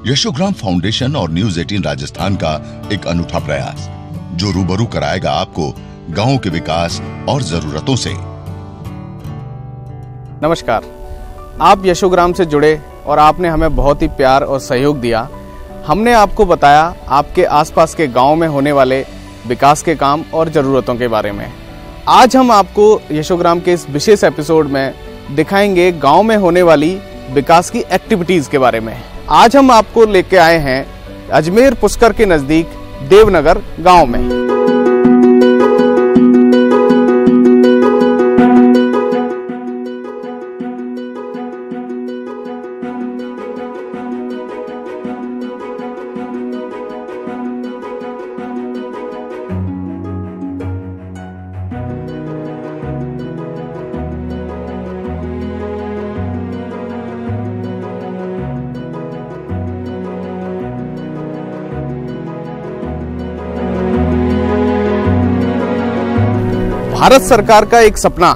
यशोग्राम foundation और news 18 Rajasthan का एक अनूठा प्रयास जो रूबरू कराएगा आपको गांवों के विकास और जरूरतों से। नमस्कार, आप यशोग्राम से जुड़े और आपने हमें बहुत ही प्यार और सहयोग दिया। हमने आपको बताया आपके आसपास के गांव में होने वाले विकास के काम और ज़रूरतों के बारे में। आज हम आपको यशोग्राम के इस विशेष एपिसोड में दिखाएंगे गांव में होने वाली विकास की एक्टिविटीज़ के बारे में। आज हम आपको लेके आए हैं अजमेर पुष्कर के नज़दीक देवनगर गांव में। भारत सरकार का एक सपना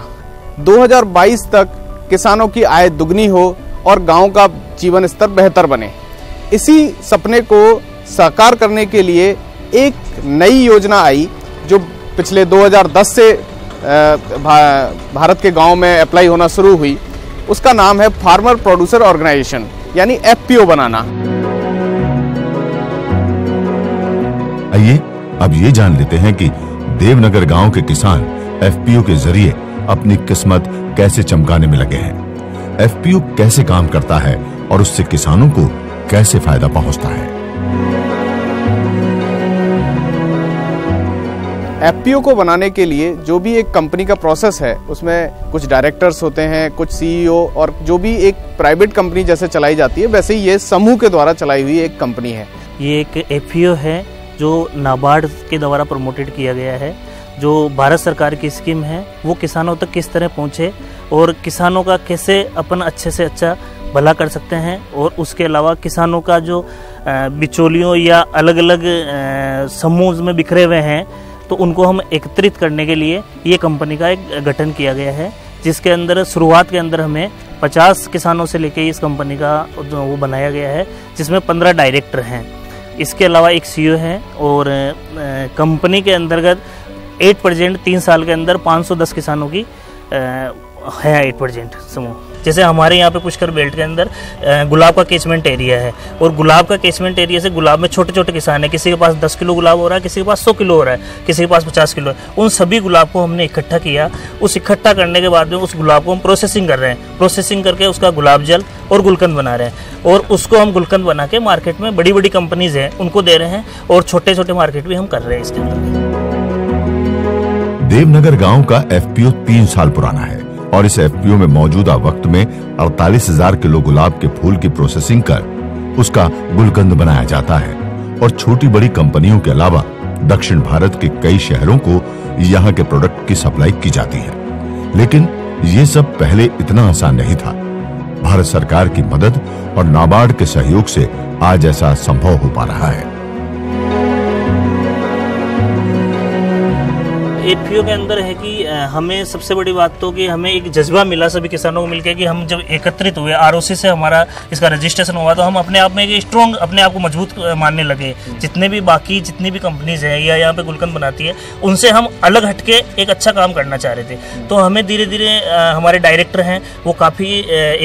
2022 तक किसानों की आय दुगनी हो और गांव का जीवन स्तर बेहतर बने। इसी सपने को साकार करने के लिए एक नई योजना आई जो पिछले 2010 से भारत के गांव में अप्लाई होना शुरू हुई। उसका नाम है फार्मर प्रोड्यूसर ऑर्गेनाइजेशन यानी FPO बनाना। आइए अब ये जान लेते हैं कि देवनगर गांव के किसान FPO के जरिए अपनी किस्मत कैसे चमकाने में लगे हैं। FPO कैसे काम करता है और उससे किसानों को कैसे फायदा पहुंचता है। FPO को बनाने के लिए जो भी एक कंपनी का प्रोसेस है उसमें कुछ डायरेक्टर्स होते हैं, कुछ CEO और जो भी एक प्राइवेट कंपनी जैसे चलाई जाती है वैसे ही ये समूह के द्वारा चलाई हुई एक कंपनी है। ये एक FPO है जो नाबार्ड के द्वारा प्रमोटेड किया गया है। जो भारत सरकार की स्कीम है वो किसानों तक किस तरह पहुँचे और किसानों का कैसे अपन अच्छे से अच्छा भला कर सकते हैं, और उसके अलावा किसानों का जो बिचौलियों या अलग अलग समूह में बिखरे हुए हैं तो उनको हम एकत्रित करने के लिए ये कंपनी का एक गठन किया गया है, जिसके अंदर शुरुआत के अंदर हमें 50 किसानों से लेकर इस कंपनी का वो बनाया गया है, जिसमें 15 डायरेक्टर हैं। इसके अलावा एक CEO है और कंपनी के अंतर्गत 8% 3 साल के अंदर 510 किसानों की है 8% समूह। जैसे हमारे यहाँ पे पुष्कर बेल्ट के अंदर गुलाब का कैचमेंट एरिया है और गुलाब का कैचमेंट एरिया से गुलाब में छोटे छोटे किसान है, किसी के पास 10 किलो गुलाब हो रहा है, किसी के पास 100 किलो हो रहा है, किसी के पास 50 किलो है। उन सभी गुलाब को हमने इकट्ठा किया। उस इकट्ठा करने के बाद में उस गुलाब को हम प्रोसेसिंग कर रहे हैं। प्रोसेसिंग करके उसका गुलाब जल और गुलकंद बना रहे हैं और उसको हम गुलकंद बना के मार्केट में बड़ी बड़ी कंपनीज हैं उनको दे रहे हैं और छोटे छोटे मार्केट भी हम कर रहे हैं इसके अंदर। देवनगर गांव का FPO 3 साल पुराना है और इस FPO में मौजूदा वक्त में 48,000 किलो गुलाब के फूल की प्रोसेसिंग कर उसका गुलकंद बनाया जाता है और छोटी बड़ी कंपनियों के अलावा दक्षिण भारत के कई शहरों को यहाँ के प्रोडक्ट की सप्लाई की जाती है। लेकिन ये सब पहले इतना आसान नहीं था। भारत सरकार की मदद और नाबार्ड के सहयोग से आज ऐसा संभव हो पा रहा है। FPO के अंदर है कि हमें सबसे बड़ी बात तो कि हमें एक जज्बा मिला सभी किसानों को मिलकर कि हम जब एकत्रित हुए, ROC से हमारा इसका रजिस्ट्रेशन हुआ तो हम अपने आप में एक स्ट्रॉन्ग, अपने आप को मजबूत मानने लगे। जितनी भी कंपनीज हैं या यहाँ पे गुलकंद बनाती है उनसे हम अलग हटके एक अच्छा काम करना चाह रहे थे। तो हमें धीरे धीरे हमारे डायरेक्टर हैं वो काफ़ी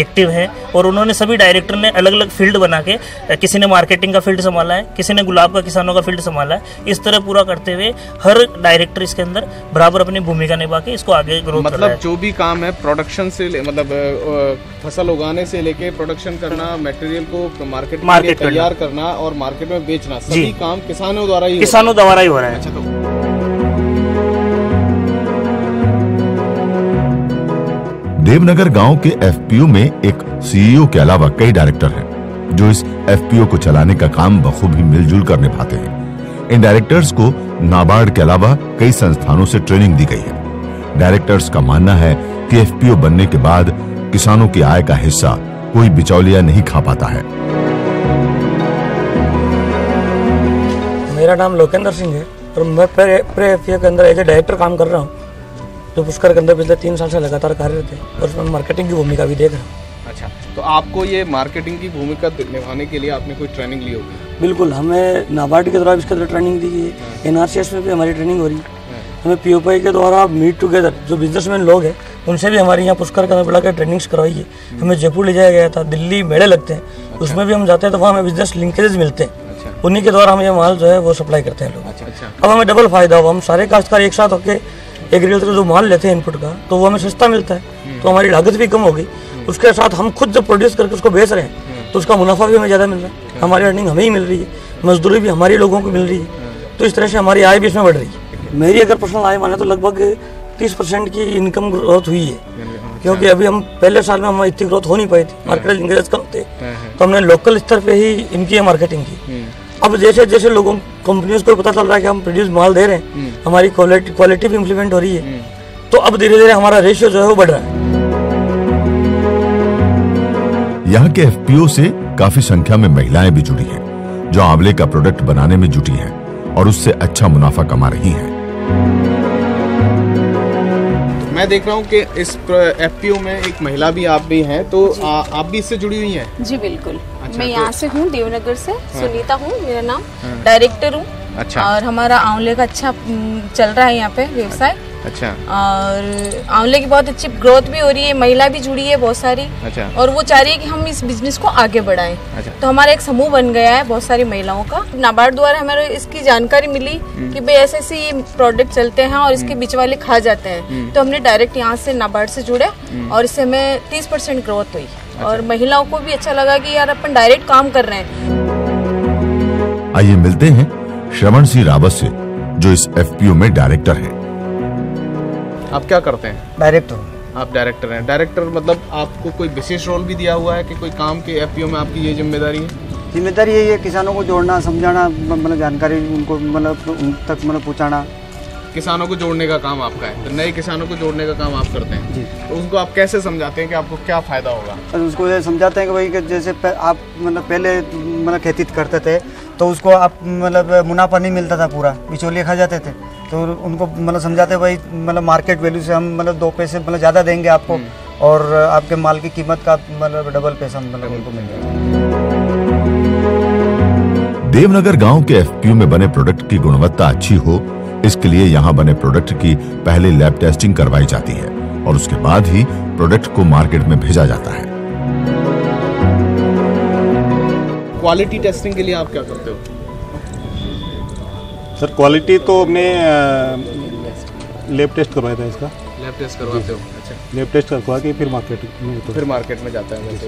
एक्टिव हैं और उन्होंने सभी डायरेक्टर ने अलग अलग फील्ड बना के, किसी ने मार्केटिंग का फील्ड संभाला है, किसी ने गुलाब का किसानों का फील्ड संभाला है। इस तरह पूरा करते हुए हर डायरेक्टर इसके अंदर बराबर अपनी भूमिका निभा के इसको आगे ग्रोथ कर रहा है। जो भी काम है प्रोडक्शन से फसल उगाने से लेके प्रोडक्शन करना, मटेरियल को मार्केट में तैयार करना और मार्केट में बेचना, सभी काम किसानों द्वारा ही हो रहा है। अच्छा, तो देवनगर गांव के FPO में एक CEO के अलावा कई डायरेक्टर हैं जो इस FPO को चलाने का काम बखूबी मिलजुल कर निभाते हैं। इन डायरेक्टर्स को नाबार्ड के अलावा कई संस्थानों से ट्रेनिंग दी गई है। डायरेक्टर्स का मानना है कि FPO बनने के बाद किसानों की आय का हिस्सा कोई बिचौलिया नहीं खा पाता है। मेरा नाम लोकेंद्र सिंह है और मैं प्रे FPO के अंदर एज ए डायरेक्टर काम कर रहा हूँ, जो पुष्कर के अंदर पिछले 3 साल से लगातार कार्यरत है और उसमें मार्केटिंग की भूमिका भी देख रहा हूँ। अच्छा, तो आपको ये मार्केटिंग की भूमिका निभाने के लिए आपने कोई ट्रेनिंग ली होगी? बिल्कुल, हमें नाबार्ड के द्वारा इसके द्वारा ट्रेनिंग दी गई है। NRCS में भी हमारी ट्रेनिंग हो रही है। हमें POPI के द्वारा मीट टुगेदर जो बिजनेसमैन लोग हैं उनसे भी हमारे यहाँ पुष्कर का बुला कर ट्रेनिंग्स करवाई है। हमें जयपुर ले जाया गया था, दिल्ली मेले लगते हैं, उसमें भी हम जाते हैं तो वहाँ हमें बिजनेस लिंकेजेस मिलते हैं। उन्हीं के द्वारा हम ये माल जो है वो सप्लाई करते हैं लोग। अब हमें डबल फायदा हुआ, हम सारे काश्तकार एक साथ होकर एग्रीकल्चर जो माल लेते हैं इनपुट का, तो वो हमें सस्ता मिलता है, तो हमारी लागत भी कम हो गई। उसके साथ हम खुद जब प्रोड्यूस करके उसको बेच रहे हैं तो उसका मुनाफा भी हमें ज़्यादा मिल रहा है, हमारी अर्निंग हमें ही मिल रही है, मजदूरी भी हमारे लोगों को मिल रही है। तो इस तरह से हमारी आय भी इसमें बढ़ रही है। मेरी अगर पर्सनल आय माने तो लगभग 30% की इनकम ग्रोथ हुई है, क्योंकि अभी हम पहले साल में हम इतनी ग्रोथ हो नहीं पाई थी, मार्केट लिंकेज कम थे, तो हमने लोकल स्तर पे ही इनकी मार्केटिंग की। अब जैसे जैसे लोगों कंपनियों को पता चल रहा है कि हम प्रोड्यूस माल दे रहे हैं, हमारी क्वालिटी भी इम्प्लीमेंट हो रही है, तो अब धीरे धीरे हमारा रेशियो जो है वो बढ़ रहा है। यहाँ के FPO से काफी संख्या में महिलाएं भी जुड़ी हैं, जो आंवले का प्रोडक्ट बनाने में जुटी हैं और उससे अच्छा मुनाफा कमा रही हैं। मैं देख रहा हूँ कि इस FPO में एक महिला भी आप भी हैं, तो आप भी इससे जुड़ी हुई हैं? जी बिल्कुल। अच्छा, मैं यहाँ से हूँ, देवनगर से। सुनीता हूँ मेरा नाम, हाँ। डायरेक्टर हूँ। अच्छा। और हमारा आंवले का अच्छा चल रहा है यहाँ पे व्यवसाय। अच्छा। और आंवले की बहुत अच्छी ग्रोथ भी हो रही है, महिला भी जुड़ी है बहुत सारी। अच्छा। और वो चाह रही है कि हम इस बिजनेस को आगे बढ़ाएं। अच्छा। तो हमारा एक समूह बन गया है बहुत सारी महिलाओं का। नाबार्ड द्वारा हमें इसकी जानकारी मिली कि भाई ऐसे ऐसे ये प्रोडक्ट चलते हैं और इसके बीच वाले खा जाते हैं, तो हमने डायरेक्ट यहाँ से नाबार्ड से जुड़े और इससे हमें 30% ग्रोथ हुई। और महिलाओं को भी अच्छा लगा कि यार अपन डायरेक्ट काम कर रहे हैं। आइए मिलते हैं श्रवण सिंह रावत से, जो इस FPO में डायरेक्टर है। आप क्या करते हैं? डायरेक्टर। आप डायरेक्टर हैं। डायरेक्टर मतलब आपको कोई विशेष रोल भी दिया हुआ है कि कोई काम के FPO में आपकी ये जिम्मेदारी है? जिम्मेदारी यही है किसानों को जोड़ना, समझाना, मतलब जानकारी उनको मतलब उन तक मतलब पहुँचाना। किसानों को जोड़ने का काम आपका है, तो नए किसानों को जोड़ने का काम आप करते हैं जी। तो उनको आप कैसे समझाते हैं कि आपको क्या फायदा होगा? और उसको ये समझाते हैं कि भाई कि जैसे आप मतलब पहले मतलब खेती करते थे तो उसको आप मतलब मुनाफा नहीं मिलता था, पूरा बिचौलिए खा जाते थे, तो उनको मतलब समझाते भाई मतलब मार्केट वैल्यू से हम मतलब 2 पैसे मतलब ज़्यादा देंगे आपको और आपके माल की कीमत का मतलब डबल पैसा मतलब उनको मिल जाएगा। देवनगर गांव के FPO में बने प्रोडक्ट की गुणवत्ता अच्छी हो, इसके लिए यहाँ बने प्रोडक्ट की पहले लैब टेस्टिंग करवाई जाती है और उसके बाद ही प्रोडक्ट को मार्केट में भेजा जाता है। क्वालिटी टेस्टिंग के लिए आप क्या करते हो? सर क्वालिटी तो हमने लैब टेस्ट करवाया था इसका। लैब टेस्ट करवाते हो? अच्छा। लैब टेस्ट करवा के फिर मार्केट में फिर मार्केट में जाता है वैसे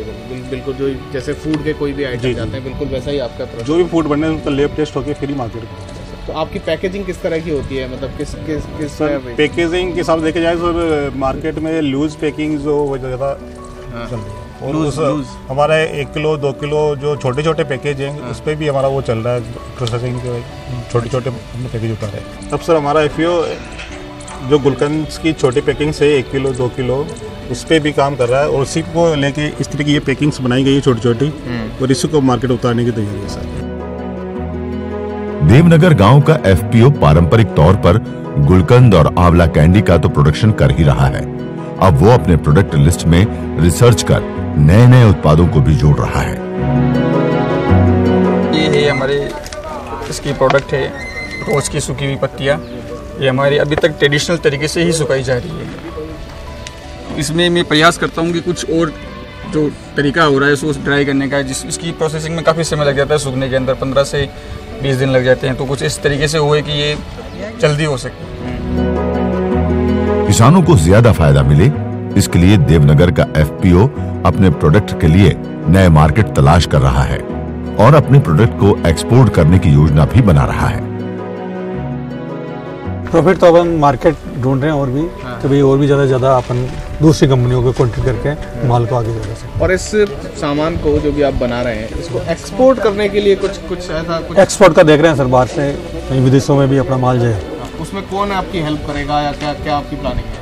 बिल्कुल जो जैसे फूड के कोई भी आइटम जाते हैं बिल्कुल वैसा ही आपका प्रोसेस? जो भी फूड बनने उसका लैब टेस्ट होकर फिर ही मार्केट में। तो आपकी पैकेजिंग किस तरह की होती है, मतलब किस पैकेजिंग के हिसाब से देखे जाए सर, मार्केट में लूज पैकिंग जो ज़्यादा चल रही है और लूज हमारा 1 किलो 2 किलो जो छोटे छोटे पैकेज हैं उस पर भी हमारा वो चल रहा है, प्रोसेसिंग के छोटे छोटे पैकेज उठा रहे हैं। तब सर हमारा FPO जो गुलकंद की छोटी पैकिंग से 1 किलो 2 किलो उस पर भी काम कर रहा है और उसी को लेके इस तरह की ये पैकिंग्स बनाई गई है छोटी छोटी और इसी को मार्केट उतारने की तैयारी है सर। देवनगर गांव का FPO पारंपरिक तौर पर गुलकंद और आंवला कैंडी का तो प्रोडक्शन कर ही रहा है, अब वो अपने प्रोडक्ट लिस्ट में रिसर्च कर नए नए उत्पादों को भी जोड़ रहा है। ये है हमारे इसकी प्रोडक्ट है, रोज की सूखी हुई पत्तियाँ। ये हमारी अभी तक ट्रेडिशनल तरीके से ही सुखाई जा रही है। इसमें मैं प्रयास करता हूँ कि कुछ और जो तरीका हो रहा है उसको ड्राई करने का, इसकी प्रोसेसिंग में काफ़ी समय लग जाता है, सूखने के अंदर 15 से 20 दिन लग जाते हैं, तो कुछ इस तरीके से हुए कि ये जल्दी हो सके। किसानों को ज्यादा फायदा मिले, इसके लिए देवनगर का FPO अपने प्रोडक्ट के लिए नए मार्केट तलाश कर रहा है और अपने प्रोडक्ट को एक्सपोर्ट करने की योजना भी बना रहा है। प्रॉफिट तो अपन मार्केट ढूंढ रहे हैं और भी, तो भाई और भी ज़्यादा अपन दूसरी कंपनियों को कॉन्टेक्ट करके माल को आगे बढ़ा सकते हैं। और इस सामान को जो भी आप बना रहे हैं इसको एक्सपोर्ट करने के लिए कुछ ऐसा कुछ एक्सपोर्ट का देख रहे हैं सर, बाहर से विदेशों में भी अपना माल जाए। उसमें कौन आपकी हेल्प करेगा या क्या क्या आपकी प्लानिंग है?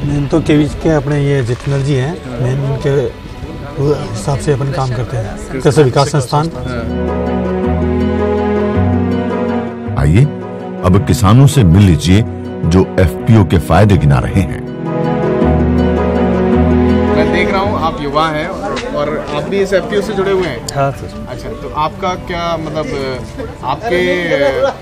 मेन तो केवी के अपने ये जितनर जी हैं, मेन उनके हिसाब से अपन काम करते हैं, कृषि विकास संस्थान। आइए अब किसानों से मिल लीजिए जो FPO के फायदे गिना रहे हैं। मैं देख रहा हूँ आप युवा हैं और आप भी इस एफपीओ से जुड़े हुए हैं। हाँ सर। अच्छा, तो आपका क्या मतलब आपके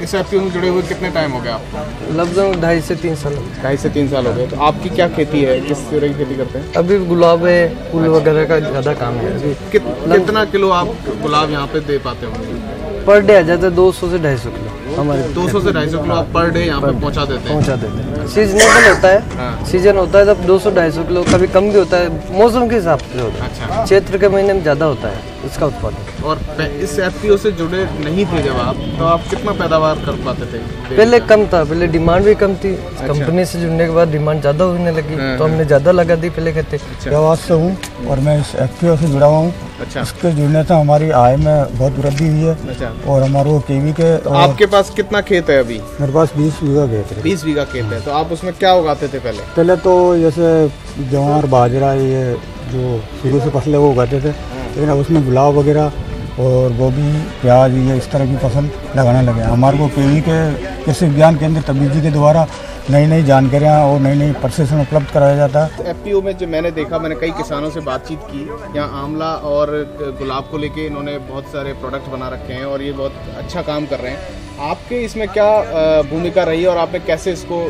इस एफपीओ में जुड़े हुए कितने टाइम हो गया आपको? लगभग 2.5 से 3 साल। 2.5 से 3 साल हो गए। तो आपकी क्या खेती है, किस तरह की खेती करते हैं? अभी गुलाब है, फूल वगैरह का ज़्यादा काम है अभी। कितना किलो आप गुलाब यहाँ पे दे पाते होंगे? पर डे आ जाता है 200 से 250 किलो हमारे। 200 से 250 किलो आप पर डे यहाँ पे पहुँचा देते हैं? सीजनेबल होता है, सीजन होता है तब 200-250 किलो, कभी कम भी होता है, मौसम के हिसाब से होता है। अच्छा। चैत्र के महीने में ज़्यादा होता है इसका उत्पादन। और इस एफपीओ से जुड़े नहीं थे जब आप, तो आप कितना पैदावार कर पाते थे? पहले कम था, पहले डिमांड भी कम थी। कंपनी से जुड़ने के बाद डिमांड ज़्यादा होने लगी, तो हमने ज़्यादा लगा दी पहले कहते। आवाज़ से हूँ और मैं इस एफपीओ से जुड़ा हुआ हूँ। अच्छा। इसके जुड़ने से हमारी आय में बहुत वृद्धि हुई है। अच्छा। और हमारे वो केवी के आपके पास कितना खेत है अभी? मेरे पास 20 बीघा खेत है। 20 बीघा खेत है। तो आप उसमें क्या उगाते थे पहले? पहले तो जैसे ज्वार, बाजरा, ये जो शुरू से फसलें वो उगाते थे, लेकिन अब उसमें गुलाब वगैरह और गोभी, प्याज, ये इस तरह की फसल लगाने लगे। हमारे को केवी के कृषि विज्ञान केंद्र तबीजी के द्वारा नई नई जानकारियाँ और नई नई प्रशिक्षण उपलब्ध कराया जाता है। एफपीओ में जो मैंने देखा, मैंने कई किसानों से बातचीत की, यहाँ आंवला और गुलाब को लेके इन्होंने बहुत सारे प्रोडक्ट बना रखे हैं और ये बहुत अच्छा काम कर रहे हैं। आपके इसमें क्या भूमिका रही और आपने कैसे इसको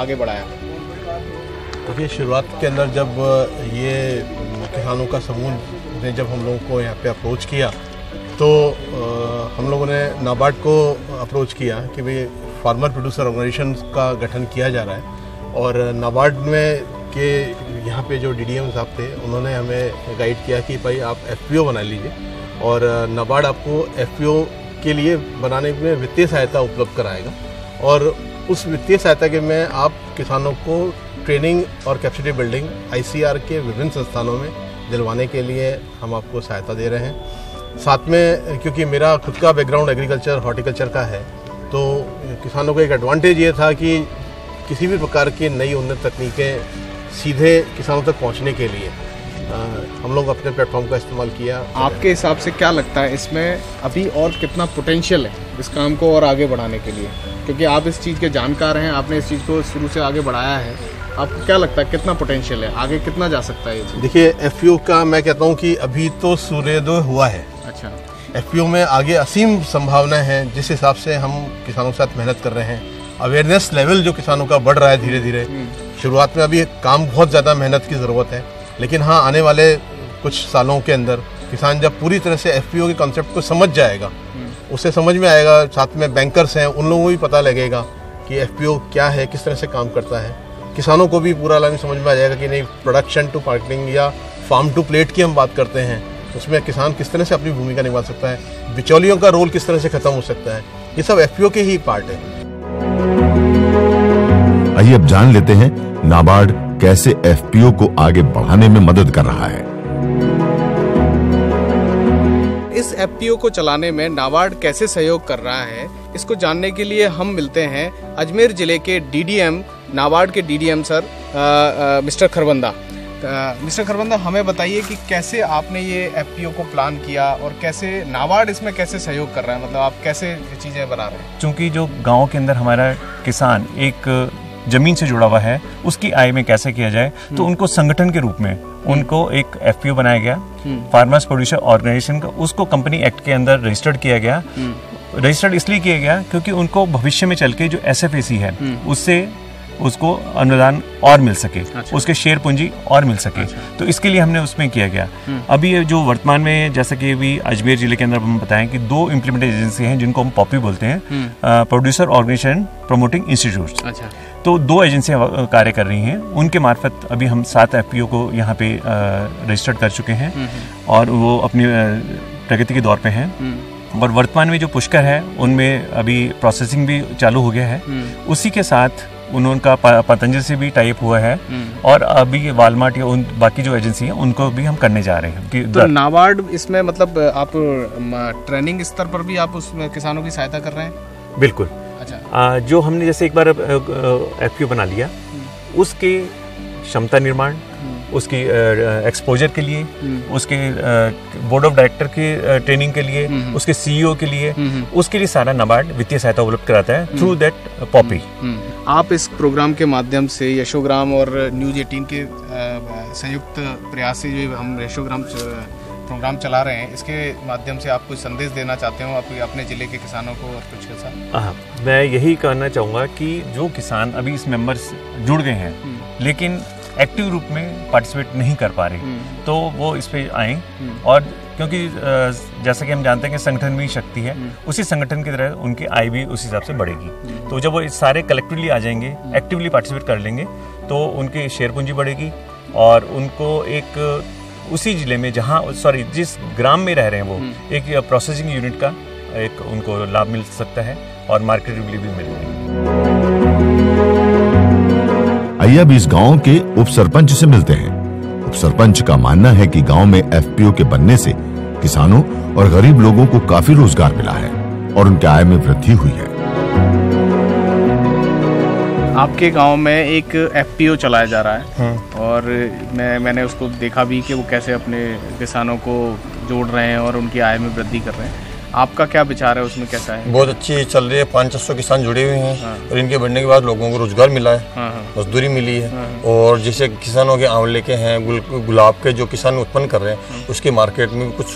आगे बढ़ाया? देखिए, शुरुआत के अंदर जब ये किसानों का समूह ने जब हम लोगों को यहाँ पे अप्रोच किया, तो हम लोगों ने नाबार्ड को अप्रोच किया कि भाई फार्मर प्रोड्यूसर ऑर्गेनाइजेशन का गठन किया जा रहा है। और नाबार्ड में के यहाँ पे जो डीडीएम साहब थे, उन्होंने हमें गाइड किया कि भाई आप एफपीओ बना लीजिए और नाबार्ड आपको एफपीओ के लिए बनाने में वित्तीय सहायता उपलब्ध कराएगा। और उस वित्तीय सहायता के में आप किसानों को ट्रेनिंग और कैपेसिटी बिल्डिंग आईसीआर के विभिन्न संस्थानों में दिलवाने के लिए हम आपको सहायता दे रहे हैं। साथ में क्योंकि मेरा खुद का बैकग्राउंड एग्रीकल्चर, हॉर्टिकल्चर का है, तो किसानों को एक एडवांटेज ये था कि किसी भी प्रकार की नई उन्नत तकनीकें सीधे किसानों तक पहुंचने के लिए हम लोग अपने प्लेटफॉर्म का इस्तेमाल किया। आपके हिसाब से क्या लगता है इसमें अभी और कितना पोटेंशियल है इस काम को और आगे बढ़ाने के लिए? क्योंकि आप इस चीज़ के जानकार हैं, आपने इस चीज़ को शुरू से आगे बढ़ाया है, आपको क्या लगता है कितना पोटेंशियल है, आगे कितना जा सकता है ये चीज़? देखिए, एफपीओ का मैं कहता हूँ कि अभी तो सूर्योदय हुआ है। अच्छा। एफपीओ में आगे असीम संभावनाएं हैं। जिस हिसाब से हम किसानों के साथ मेहनत कर रहे हैं, अवेयरनेस लेवल जो किसानों का बढ़ रहा है धीरे धीरे। शुरुआत में अभी काम बहुत ज़्यादा मेहनत की ज़रूरत है, लेकिन हाँ, आने वाले कुछ सालों के अंदर किसान जब पूरी तरह से एफपीओ के कॉन्सेप्ट को समझ जाएगा, उसे समझ में आएगा, साथ में बैंकर्स हैं, उन लोगों को भी पता लगेगा कि एफपीओ क्या है, किस तरह से काम करता है। किसानों को भी पूरा लाइन समझ में आ जाएगा कि नहीं, प्रोडक्शन टू मार्केटिंग या फार्म टू प्लेट की हम बात करते हैं, उसमें किसान किस तरह से अपनी भूमिका निभा सकता है, बिचौलियों का रोल किस तरह से खत्म हो सकता है। ये सब एफपीओ के ही पार्ट है। आइए अब जान लेते हैं नाबार्ड कैसे एफपीओ को आगे बढ़ाने में मदद कर रहा है। इस एफपीओ को चलाने में नाबार्ड कैसे सहयोग कर रहा है, इसको जानने के लिए हम मिलते हैं अजमेर जिले के डीडीएम, नाबार्ड के DDM sir mister Kharbanda. Mister Kharbanda, हमें बताइए कि कैसे आपने ये एफपीओ को प्लान किया और कैसे नाबार्ड इसमें कैसे सहयोग कर रहा है, मतलब आप कैसे ये चीज़ें बना रहे हैं? चूँकि जो गाँव के अंदर हमारा किसान एक ज़मीन से जुड़ा हुआ है, उसकी आय में कैसे किया जाए, तो उनको संगठन के रूप में उनको एक एफपीओ बनाया गया, फार्मर्स प्रोड्यूसर ऑर्गेनाइजेशन का। उसको कंपनी एक्ट के अंदर रजिस्टर्ड किया गया। रजिस्टर्ड इसलिए किया गया क्योंकि उनको भविष्य में चल के जो एसएफएसी है उससे उसको अनुदान और मिल सके, उसके शेयर पूंजी और मिल सके। तो इसके लिए हमने उसमें किया गया। अभी ये जो वर्तमान में, जैसा कि अभी अजमेर जिले के अंदर हम बताएं कि 2 इम्प्लीमेंटेशन एजेंसी हैं जिनको हम पॉपी बोलते हैं, प्रोड्यूसर ऑर्गेनाइजेशन प्रमोटिंग इंस्टीट्यूट। तो 2 एजेंसियां कार्य कर रही हैं। उनके मार्फत अभी हम 7 एफपीओ को यहाँ पे रजिस्टर्ड कर चुके हैं और वो अपनी प्रगति के दौर पे हैं। और वर्तमान में जो पुष्कर है उनमें अभी प्रोसेसिंग भी चालू हो गया है। उसी के साथ उनका पतंजलि से भी टाइप हुआ है और अभी वालमार्ट या उन बाकी जो एजेंसी हैं उनको भी हम करने जा रहे हैं। तो नाबार्ड इसमें मतलब आप ट्रेनिंग स्तर पर भी आप उसमें किसानों की सहायता कर रहे हैं? बिल्कुल। अच्छा। जो हमने जैसे एक बार एफपीओ बना लिया, उसके क्षमता निर्माण, उसकी एक्सपोजर के लिए, उसके बोर्ड ऑफ डायरेक्टर के ट्रेनिंग के लिए, उसके सीईओ के लिए, उसके लिए सारा नाबार्ड वित्तीय सहायता उपलब्ध कराता है थ्रू दैट पॉपी। आप इस प्रोग्राम के माध्यम से यशोग्राम और न्यूज़ 18 के संयुक्त प्रयास से जो हम रेशोग्राम प्रोग्राम चला रहे हैं, इसके माध्यम से आप कुछ संदेश देना चाहते हो अपने ज़िले के किसानों को और कुछ ऐसा? हाँ, मैं यही कहना चाहूँगा कि जो किसान अभी इस मेंबर्स जुड़ गए हैं लेकिन एक्टिव रूप में पार्टिसिपेट नहीं कर पा रहे, तो वो इस पे आएँ। और क्योंकि जैसा कि हम जानते हैं कि संगठन में ही शक्ति है, उसी संगठन की तरह उनकी आय भी उस हिसाब से बढ़ेगी। तो जब वो सारे कलेक्टिवली आ जाएंगे, एक्टिवली पार्टिसिपेट कर लेंगे, तो उनकी शेयर पूंजी बढ़ेगी और उनको एक उसी जिले में जिस ग्राम में रह रहे हैं वो एक प्रोसेसिंग यूनिट का एक उनको लाभ मिल सकता है और मार्केटेबिलिटी भी मिलेगी। आइए अब इस गांव के उप सरपंच से मिलते हैं। उप सरपंच का मानना है कि गांव में एफपीओ के बनने से किसानों और गरीब लोगों को काफी रोजगार मिला है और उनके आय में वृद्धि हुई है। आपके गांव में एक एफपीओ चलाया जा रहा है और मैंने उसको देखा भी कि वो कैसे अपने किसानों को जोड़ रहे हैं और उनकी आय में वृद्धि कर रहे हैं। आपका क्या विचार है उसमें, कैसा है? बहुत अच्छी चल रही है। 500 किसान जुड़े हुए हैं और इनके बढ़ने के बाद लोगों को रोजगार मिला है, मजदूरी मिली है। और जैसे किसानों के आंवले के हैं, गुलाब के जो किसान उत्पन्न कर रहे हैं उसके मार्केट में कुछ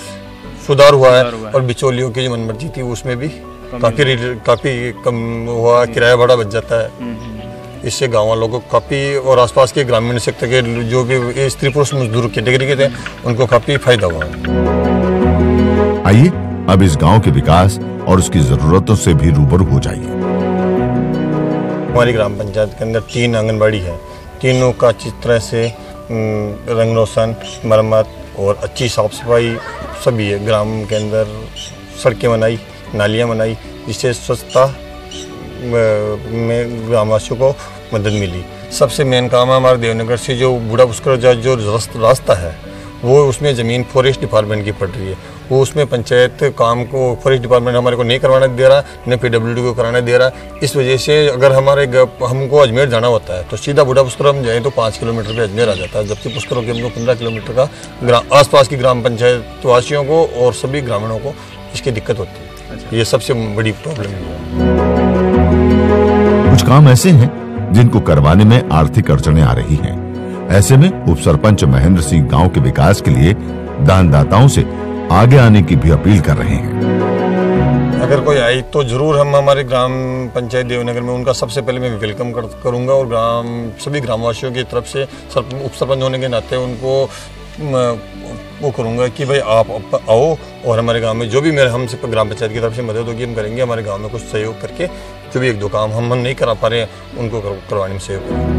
सुधार हुआ है और बिचौलियों की जो मनमर्जी थी उसमें भी काफी कम हुआ, किराया भाड़ा बच जाता है। इससे गाँव वालों को काफ़ी और आसपास के ग्रामीण क्षेत्र के जो भी स्त्री पुरुष मजदूर कैटेगरी के थे उनको काफ़ी फायदा हुआ। आइए अब इस गांव के विकास और उसकी जरूरतों से भी रूबरू हो जाइए। हमारी ग्राम पंचायत के अंदर 3 आंगनबाड़ी है। तीनों का अच्छी तरह से रंग रोशन, मरम्मत और अच्छी साफ सफाई सभी है। ग्राम के अंदर सड़कें बनाई, नालियाँ बनाई, जिससे स्वच्छता में ग्रामवासियों को मदद मिली। सबसे मेन काम है हमारे देवनगर से जो बूढ़ा पुष्कर जो रास्ता है वो उसमें ज़मीन फॉरेस्ट डिपार्टमेंट की पड़ रही है। वो उसमें पंचायत काम को फॉरेस्ट डिपार्टमेंट हमारे को नहीं करवाने दे रहा, न पीडब्ल्यूडी को कराने दे रहा। इस वजह से अगर हमको अजमेर जाना होता है तो सीधा बूढ़ा पुष्कर हम जाएँ तो 5 किलोमीटर पे अजमेर आ जाता है, जबकि पुष्कर के हमको 15 किलोमीटर का आसपास की ग्राम पंचायत वासियों को और सभी ग्रामीणों को इसकी दिक्कत होती है। ये सबसे बड़ी प्रॉब्लम है। कुछ काम ऐसे हैं जिनको करवाने में आर्थिक अड़चनें आ रही हैं। ऐसे में उप सरपंच महेंद्र सिंह गांव के विकास के लिए दानदाताओं से आगे आने की भी अपील कर रहे हैं। अगर कोई आई तो जरूर हम हमारे ग्राम पंचायत देवनगर में उनका सबसे पहले मैं वेलकम करूंगा और सभी ग्रामवासियों की तरफ से उप सरपंच होने के नाते उनको वो करूंगा कि भाई आप आओ और हमारे गांव में जो भी हमसे ग्राम पंचायत की तरफ से मदद होगी हम करेंगे। हमारे गांव में कुछ सहयोग करके जो भी 1-2 काम हम नहीं करा पा रहे हैं उनको करवाने में सहयोग करेंगे।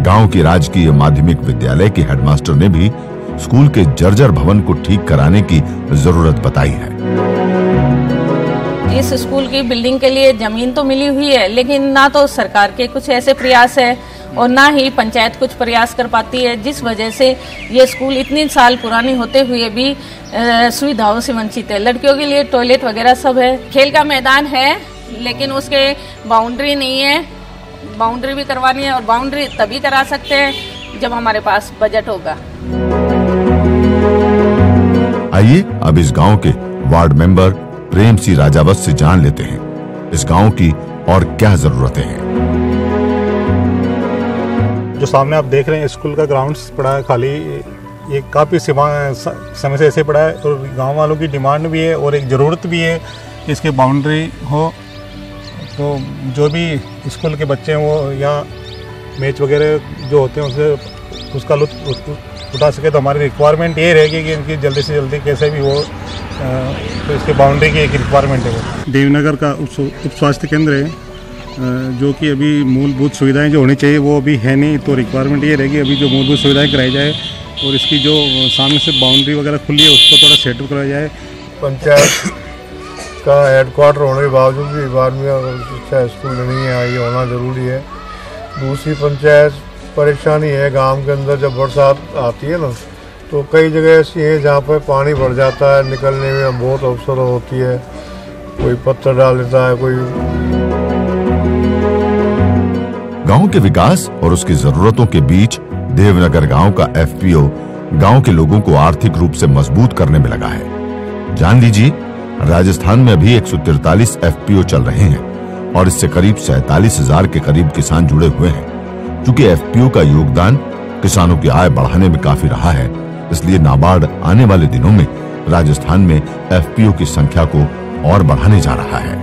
गांव की राजकीय माध्यमिक विद्यालय के हेडमास्टर ने भी स्कूल के जर्जर भवन को ठीक कराने की जरूरत बताई है। इस स्कूल की बिल्डिंग के लिए जमीन तो मिली हुई है, लेकिन ना तो सरकार के कुछ ऐसे प्रयास है और ना ही पंचायत कुछ प्रयास कर पाती है, जिस वजह से ये स्कूल इतने साल पुराने होते हुए भी सुविधाओं से वंचित है। लड़कियों के लिए टॉयलेट वगैरह सब है, खेल का मैदान है, लेकिन उसके बाउंड्री नहीं है। बाउंड्री भी करवानी है और बाउंड्री तभी करा सकते हैं जब हमारे पास बजट होगा। आइए अब इस गांव के वार्ड मेंबर प्रेम सिंह राजावत से जान लेते हैं इस गांव की और क्या जरूरतें हैं। जो सामने आप देख रहे हैं स्कूल का ग्राउंड पड़ा है खाली, ये काफ़ी समय से ऐसे पड़ा है और गांव वालों की डिमांड भी है और एक ज़रूरत भी है कि इसके बाउंड्री हो, तो जो भी स्कूल के बच्चे हैं वो यहाँ मैच वगैरह जो होते हैं उससे उसका लुत्फ उठा सके। तो हमारी रिक्वायरमेंट ये रहेगी कि इनकी जल्दी से जल्दी कैसे भी हो, तो इसके बाउंड्री की एक रिक्वायरमेंट है। वो देवनगर का उप स्वास्थ्य केंद्र है, जो कि अभी मूलभूत सुविधाएं जो होनी चाहिए वो अभी है नहीं, तो रिक्वायरमेंट ये रहेगी अभी जो मूलभूत सुविधाएं कराई जाए और इसकी जो सामने से बाउंड्री वगैरह खुली है उसको थोड़ा सेटअप कराया जाए। पंचायत का हेडक्वार्टर होने के बावजूद भी बाद में अच्छा स्कूल नहीं है, ये होना ज़रूरी है। दूसरी पंचायत परेशानी है गांव के अंदर, जब बरसात आती है ना तो कई जगह ऐसी है जहाँ पर पानी भर जाता है, निकलने में बहुत अवसर होती है, कोई पत्थर डाल देता है कोई। गांव के विकास और उसकी जरूरतों के बीच देवनगर गांव का एफपीओ गांव के लोगों को आर्थिक रूप से मजबूत करने में लगा है। जान लीजिए, राजस्थान में अभी 143 एफपीओ चल रहे हैं और इससे करीब 47,000 के करीब किसान जुड़े हुए हैं। चूंकि एफपीओ का योगदान किसानों की आय बढ़ाने में काफी रहा है, इसलिए नाबार्ड आने वाले दिनों में राजस्थान में एफपीओ की संख्या को और बढ़ाने जा रहा है।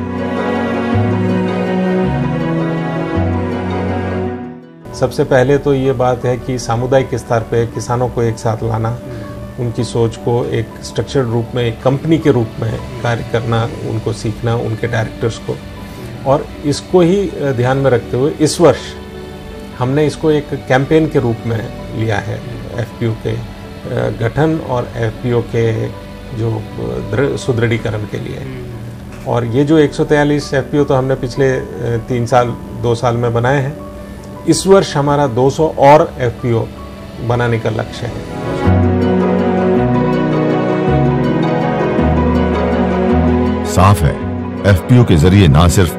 सबसे पहले तो ये बात है कि सामुदायिक स्तर पे किसानों को एक साथ लाना, उनकी सोच को एक स्ट्रक्चर्ड रूप में, एक कंपनी के रूप में कार्य करना, उनको सीखना, उनके डायरेक्टर्स को। और इसको ही ध्यान में रखते हुए इस वर्ष हमने इसको एक कैंपेन के रूप में लिया है, एफपीओ के गठन और एफपीओ के जो सुदृढ़ीकरण के लिए। और ये जो 143 एफपीओ तो हमने पिछले 2 साल में बनाए हैं, इस वर्ष हमारा 200 और एफपीओ बनाने का लक्ष्य है। साफ है, एफपीओ के जरिए न सिर्फ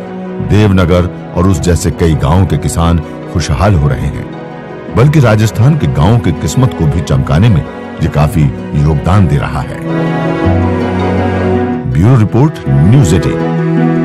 देवनगर और उस जैसे कई गांवों के किसान खुशहाल हो रहे हैं, बल्कि राजस्थान के गांवों की किस्मत को भी चमकाने में ये काफी योगदान दे रहा है। Bureau report, news 18।